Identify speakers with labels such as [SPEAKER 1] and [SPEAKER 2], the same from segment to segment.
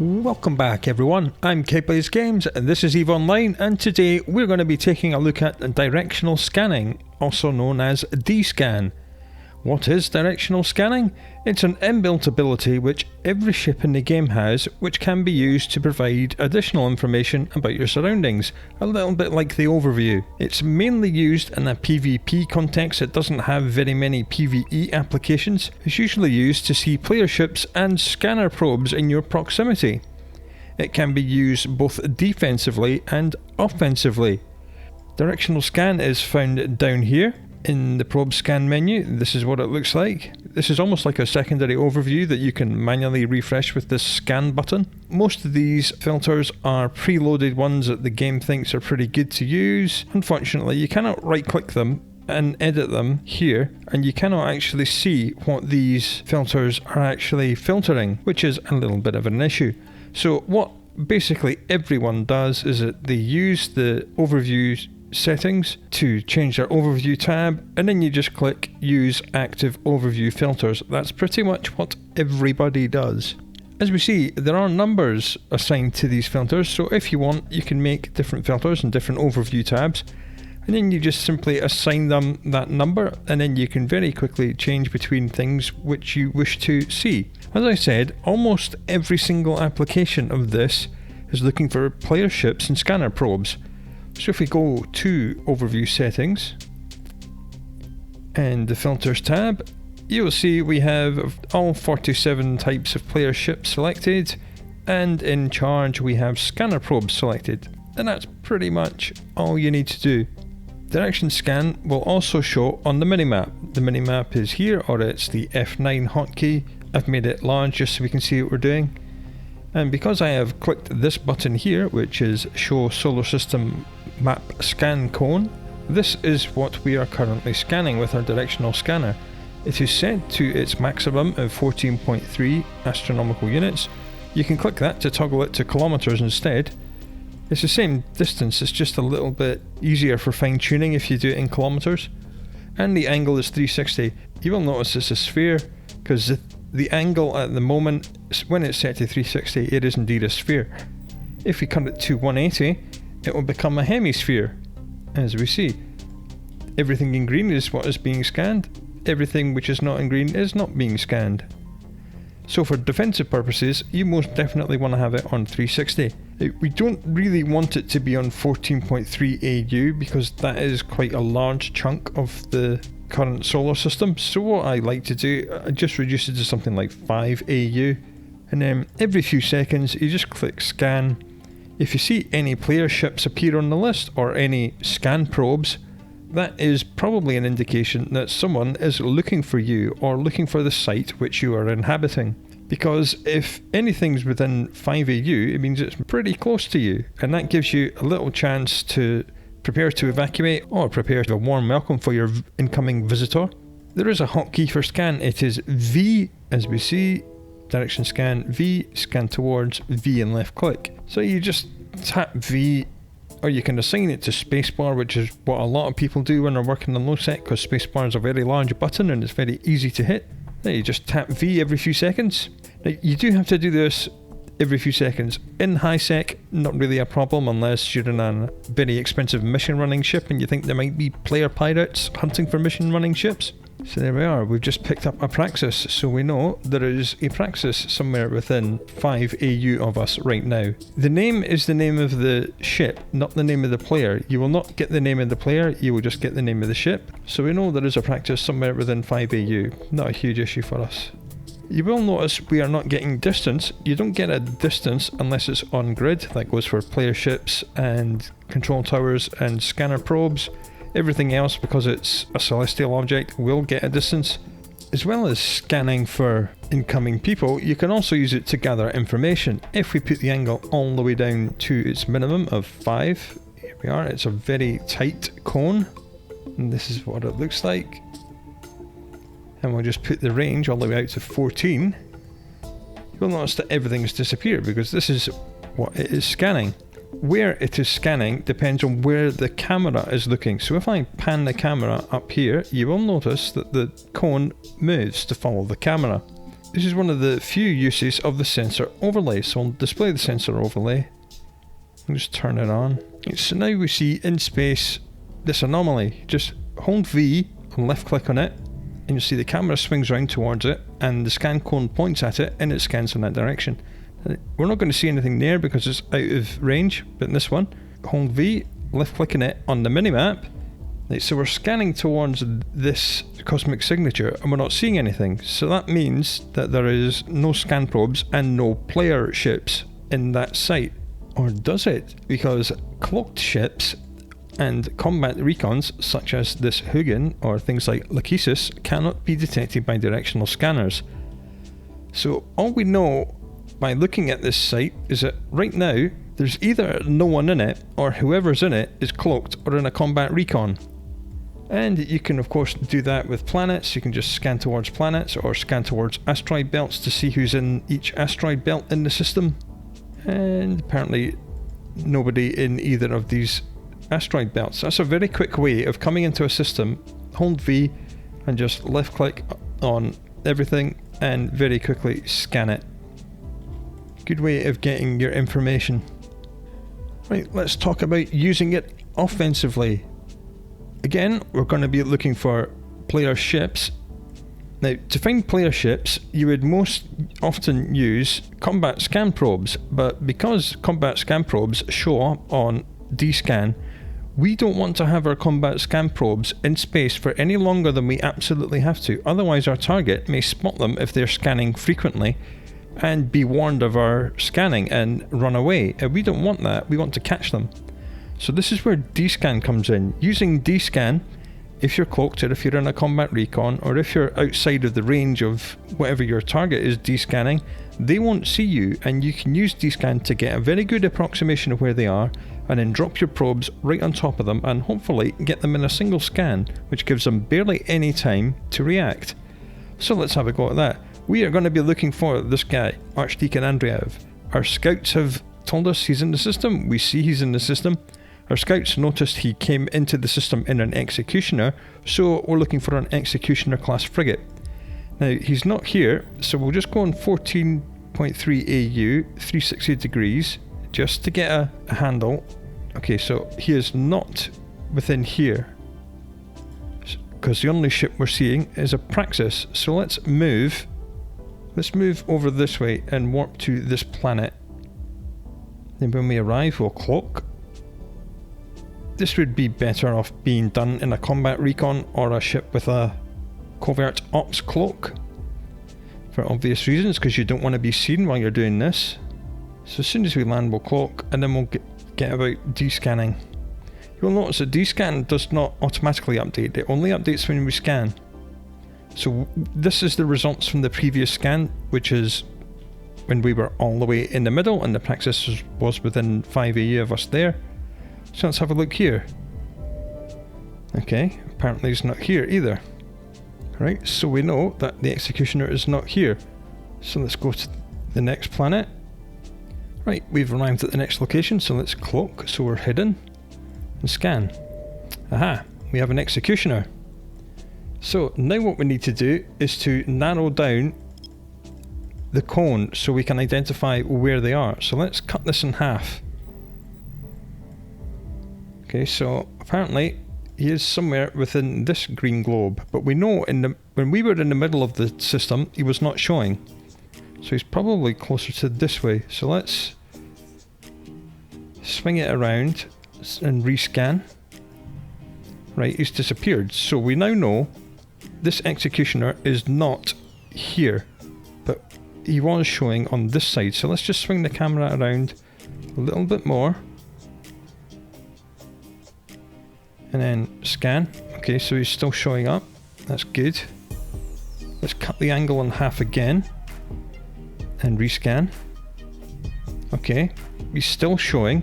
[SPEAKER 1] Welcome back everyone, I'm Plays Games and this is EVE Online, and today we're going to be taking a look at directional scanning, also known as D-scan. What is directional scanning? It's an inbuilt ability which every ship in the game has, which can be used to provide additional information about your surroundings, a little bit like the overview. It's mainly used in a PvP context. It doesn't have very many PvE applications. It's usually used to see player ships and scanner probes in your proximity. It can be used both defensively and offensively. Directional scan is found down here in the probe scan menu. This is what it looks like. This is almost like a secondary overview that you can manually refresh with this scan button. Most of these filters are preloaded ones that the game thinks are pretty good to use. Unfortunately, you cannot right click them and edit them here, and you cannot actually see what these filters are actually filtering, which is a little bit of an issue. So what basically everyone does is that they use the overview settings to change their overview tab, and then you just click use active overview filters. That's pretty much what everybody does. As we see, there are numbers assigned to these filters, so if you want you can make different filters and different overview tabs, and then you just simply assign them that number, and then you can very quickly change between things which you wish to see. As I said, almost every single application of this is looking for player ships and scanner probes. So if we go to overview settings and the filters tab, you will see we have all 47 types of player ships selected, and in charge we have scanner probes selected, and that's pretty much all you need to do. Direction scan will also show on the minimap. The minimap is here, or it's the F9 hotkey. I've made it large just so we can see what we're doing. And because I have clicked this button here, which is show solar system map scan cone, this is what we are currently scanning with our directional scanner. It is set to its maximum of 14.3 astronomical units. You can click that to toggle it to kilometers instead. It's the same distance, it's just a little bit easier for fine tuning if you do it in kilometers. And the angle is 360. You will notice it's a sphere because the angle at the moment, when it's set to 360, it is indeed a sphere. If we cut it to 180, it will become a hemisphere. As we see, everything in green is what is being scanned, everything which is not in green is not being scanned. So for defensive purposes, you most definitely want to have it on 360. We don't really want it to be on 14.3 AU because that is quite a large chunk of the current solar system. So what I like to do, I just reduce it to something like 5 AU, and then every few seconds you just click scan. If you see any player ships appear on the list or any scan probes, that is probably an indication that someone is looking for you or looking for the site which you are inhabiting. Because if anything's within 5 AU, it means it's pretty close to you, and that gives you a little chance to prepare to evacuate or prepare a warm welcome for your incoming visitor. There is a hotkey for scan. It is V, as we see, direction scan, V, scan towards, V and left click. So you just tap V, or you can assign it to spacebar, which is what a lot of people do when they're working on low sec, because spacebar is a very large button and it's very easy to hit. Now you just tap V every few seconds. Now you do have to do this every few seconds. In high sec, not really a problem unless you're in a very expensive mission running ship and you think there might be player pirates hunting for mission running ships. So there we are, we've just picked up a Praxis, so we know there is a Praxis somewhere within 5 AU of us right now. The name is the name of the ship, not the name of the player. You will not get the name of the player, you will just get the name of the ship. So we know there is a Praxis somewhere within 5 AU, not a huge issue for us. You will notice we are not getting distance. You don't get a distance unless it's on grid. That goes for player ships and control towers and scanner probes. Everything else, because it's a celestial object, will get a distance. As well as scanning for incoming people, you can also use it to gather information. If we put the angle all the way down to its minimum of 5, here we are, it's a very tight cone, and this is what it looks like. And we'll just put the range all the way out to 14. You'll notice that everything's disappeared because this is what it is scanning. Where it is scanning depends on where the camera is looking. So if I pan the camera up here, you will notice that the cone moves to follow the camera. This is one of the few uses of the sensor overlay. So I'll display the sensor overlay. I'll just turn it on. So now we see in space this anomaly. Just hold V and left click on it, and you'll see the camera swings around towards it and the scan cone points at it and it scans in that direction. We're not going to see anything there because it's out of range, but in this one, hold V, left clicking it on the minimap. Right, so we're scanning towards this cosmic signature and we're not seeing anything. So that means that there is no scan probes and no player ships in that site. Or does it? Because cloaked ships and combat recons such as this Hugin or things like Lachesis cannot be detected by directional scanners. So all we know by looking at this site is that right now there's either no one in it or whoever's in it is cloaked or in a combat recon. And you can of course do that with planets. You can just scan towards planets or scan towards asteroid belts to see who's in each asteroid belt in the system. And apparently nobody in either of these asteroid belts. That's a very quick way of coming into a system, hold V and just left click on everything and very quickly scan it. Good way of getting your information. Right, let's talk about using it offensively. Again, we're going to be looking for player ships. Now, to find player ships, you would most often use combat scan probes, but because combat scan probes show up on D-scan, we don't want to have our combat scan probes in space for any longer than we absolutely have to. Otherwise, our target may spot them if they're scanning frequently and be warned of our scanning and run away. And we don't want that. We want to catch them. So this is where D-scan comes in. Using D-scan, if you're cloaked or if you're in a combat recon or if you're outside of the range of whatever your target is D-scanning, they won't see you, and you can use D-scan to get a very good approximation of where they are and then drop your probes right on top of them and hopefully get them in a single scan, which gives them barely any time to react. So let's have a go at that. We are going to be looking for this guy, Archdeacon Andreev. Our scouts have told us he's in the system. We see he's in the system. Our scouts noticed he came into the system in an Executioner, so we're looking for an Executioner class frigate. Now he's not here, so we'll just go on 14.3 AU, 360 degrees, just to get a handle. Okay, so he is not within here, because the only ship we're seeing is a Praxis. So let's move over this way and warp to this planet. Then when we arrive, we'll cloak. This would be better off being done in a combat recon or a ship with a covert ops cloak, for obvious reasons, because you don't want to be seen while you're doing this. So as soon as we land, we'll cloak, and then we'll get about D-scanning. You'll notice that D-scan does not automatically update. It only updates when we scan. So this is the results from the previous scan, which is when we were all the way in the middle and the Praxis was within 5 AU of us there. So let's have a look here. Okay, apparently it's not here either. Right, so we know that the Executioner is not here. So let's go to the next planet. Right, we've arrived at the next location, so let's cloak, so we're hidden, and scan. Aha, we have an Executioner. So now what we need to do is to narrow down the cone so we can identify where they are. So let's cut this in half. Okay, so apparently he is somewhere within this green globe, but we know when we were in the middle of the system, he was not showing. So he's probably closer to this way. So let's swing it around and rescan. Right, he's disappeared. So we now know this Executioner is not here, but he was showing on this side. So let's just swing the camera around a little bit more. And then scan. Okay, so he's still showing up. That's good. Let's cut the angle in half again and rescan. Okay, he's still showing.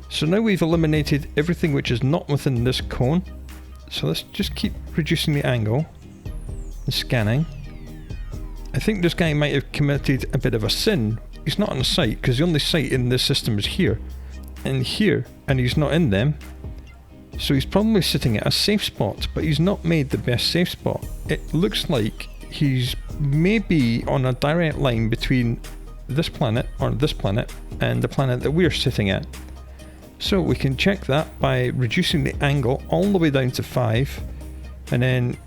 [SPEAKER 1] So now we've eliminated everything which is not within this cone. So let's just keep reducing the angle and scanning. I think this guy might have committed a bit of a sin. He's not on the site because the only site in this system is here and here, and he's not in them. So he's probably sitting at a safe spot, but he's not made the best safe spot. It looks like he's may be on a direct line between this planet, or this planet, and the planet that we're sitting at. So we can check that by reducing the angle all the way down to 5, and then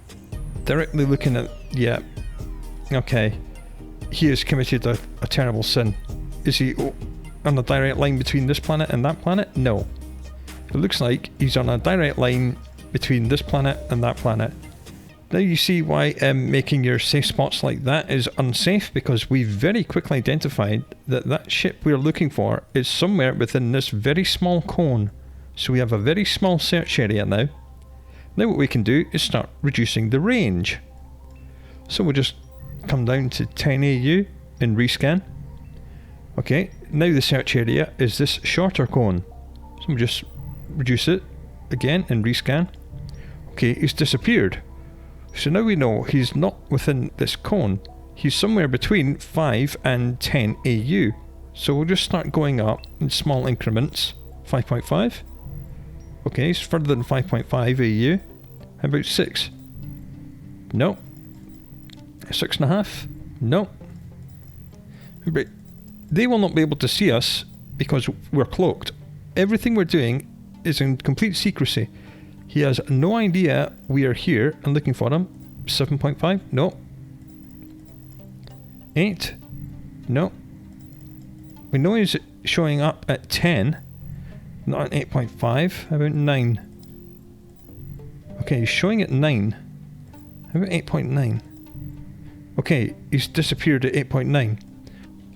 [SPEAKER 1] directly looking at, yeah, okay, he has committed a terrible sin. Is he on a direct line between this planet and that planet? No. It looks like he's on a direct line between this planet and that planet. Now you see why making your safe spots like that is unsafe, because we very quickly identified that that ship we're looking for is somewhere within this very small cone. So we have a very small search area now. Now what we can do is start reducing the range. So we'll just come down to 10 AU and rescan. Okay, now the search area is this shorter cone. So we'll just reduce it again and rescan. Okay, he's disappeared. So now we know he's not within this cone. He's somewhere between 5 and 10 AU. So we'll just start going up in small increments. 5.5. Okay, he's further than 5.5 AU. How about 6? No. 6.5? No. But they will not be able to see us because we're cloaked. Everything we're doing is in complete secrecy. He has no idea we are here and looking for him. 7.5? No. 8? No. We know he's showing up at 10. Not at 8.5. How about 9? Okay, he's showing at 9. How about 8.9? Okay, he's disappeared at 8.9.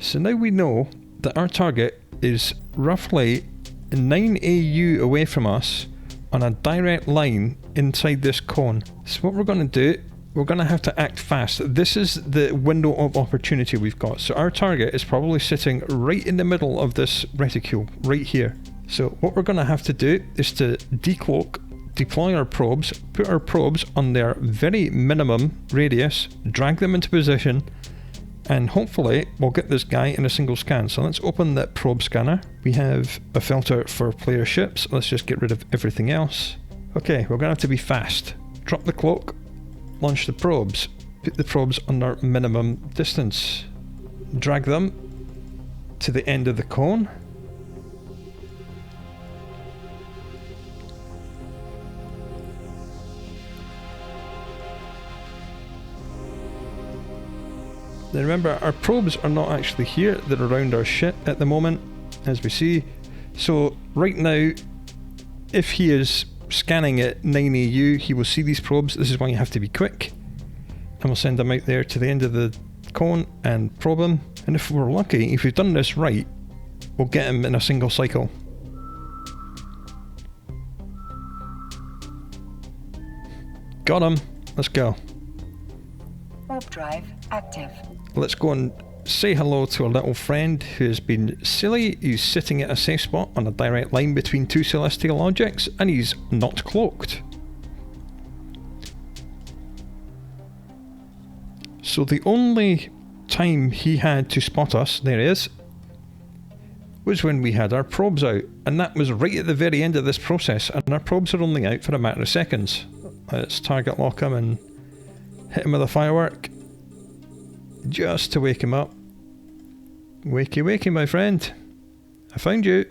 [SPEAKER 1] So now we know that our target is roughly 9 AU away from us on a direct line inside this cone. So what we're going to do, we're going to have to act fast. This is the window of opportunity we've got. So our target is probably sitting right in the middle of this reticule, right here. So what we're going to have to do is to decloak, deploy our probes, put our probes on their very minimum radius, drag them into position, and hopefully we'll get this guy in a single scan. So let's open that probe scanner. We have a filter for player ships. Let's just get rid of everything else. Okay, we're going to have to be fast. Drop the cloak, launch the probes, put the probes on their minimum distance, drag them to the end of the cone. Now remember, our probes are not actually here, they're around our ship at the moment, as we see. So right now, if he is scanning at 9 AU, he will see these probes. This is why you have to be quick. And we'll send them out there to the end of the cone and probe him. And if we're lucky, if we've done this right, we'll get him in a single cycle. Got him. Let's go.
[SPEAKER 2] Warp drive active.
[SPEAKER 1] Let's go and say hello to our little friend who has been silly. He's sitting at a safe spot on a direct line between two celestial objects, and he's not cloaked. So the only time he had to spot us, there he is, was when we had our probes out, and that was right at the very end of this process, and our probes are only out for a matter of seconds. Let's target lock him and hit him with a firework. Just to wake him up. Wakey wakey, my friend. I found you.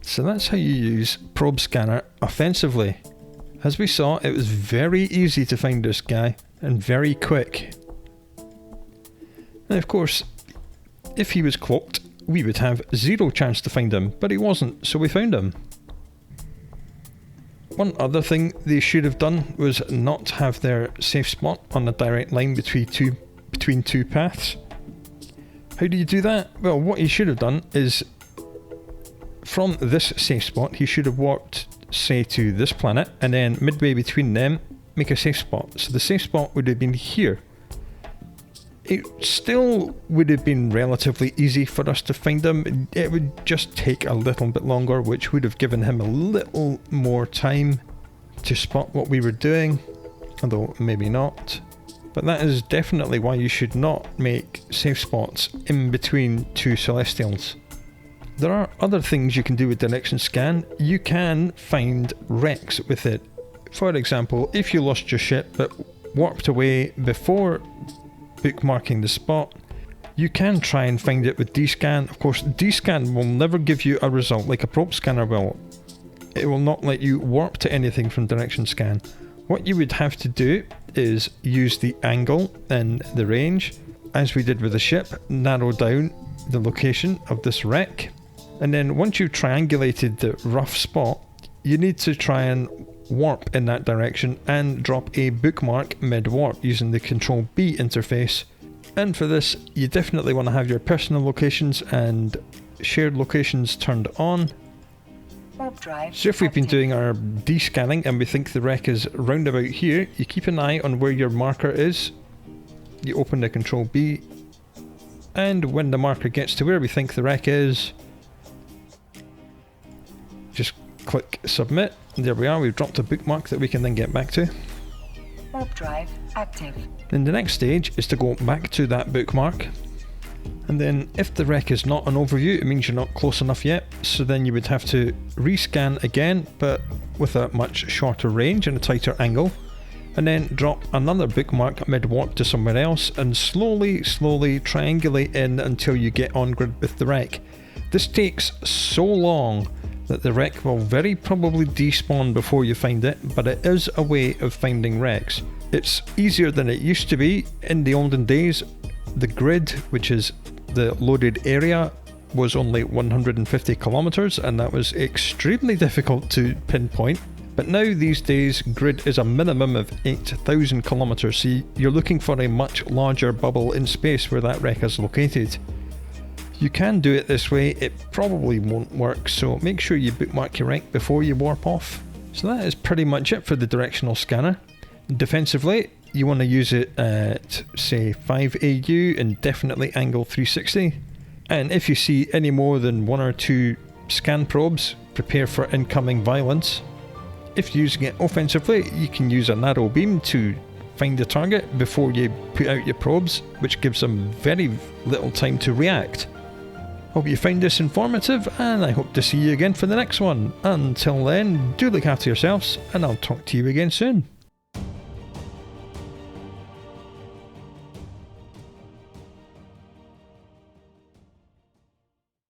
[SPEAKER 1] So that's how you use probe scanner offensively. As we saw, it was very easy to find this guy and very quick. Now of course, if he was cloaked, we would have zero chance to find him, but he wasn't, so we found him. One other thing they should have done was not have their safe spot on a direct line between two paths. How do you do that? Well, what he should have done is, from this safe spot, he should have warped, say, to this planet, and then midway between them, make a safe spot. So the safe spot would have been here. It still would have been relatively easy for us to find him. It would just take a little bit longer, which would have given him a little more time to spot what we were doing, although maybe not. But that is definitely why you should not make safe spots in between two Celestials. There are other things you can do with Direction Scan. You can find wrecks with it. For example, if you lost your ship but warped away before bookmarking the spot, you can try and find it with D-Scan. Of course, D-Scan will never give you a result like a probe scanner will. It will not let you warp to anything from Direction Scan. What you would have to do is use the angle and the range, as we did with the ship, narrow down the location of this wreck, and then once you've triangulated the rough spot, you need to try and warp in that direction and drop a bookmark mid-warp using the Control B interface. And for this, you definitely want to have your personal locations and shared locations turned on. So if we've been doing our D-scanning and we think the wreck is round about here, you keep an eye on where your marker is. You open the Control B, and when the marker gets to where we think the wreck is, just click submit. And there we are, we've dropped a bookmark that we can then get back to.
[SPEAKER 2] Warp drive active.
[SPEAKER 1] Then the next stage is to go back to that bookmark. And then if the wreck is not an overview, it means you're not close enough yet. So then you would have to rescan again, but with a much shorter range and a tighter angle. And then drop another bookmark mid-warp to somewhere else and slowly triangulate in until you get on grid with the wreck. This takes so long that the wreck will very probably despawn before you find it, but it is a way of finding wrecks. It's easier than it used to be. In the olden days, the grid, which is the loaded area, was only 150 kilometers, and that was extremely difficult to pinpoint. But now these days, grid is a minimum of 8,000 kilometers, so you're looking for a much larger bubble in space where that wreck is located. You can do it this way, it probably won't work, so make sure you bookmark your wreck before you warp off. So that is pretty much it for the directional scanner. Defensively, you want to use it at, say, 5 AU and definitely angle 360. And if you see any more than 1 or 2 scan probes, prepare for incoming violence. If using it offensively, you can use a narrow beam to find the target before you put out your probes, which gives them very little time to react. Hope you find this informative, and I hope to see you again for the next one. Until then, do look after yourselves, and I'll talk to you again soon.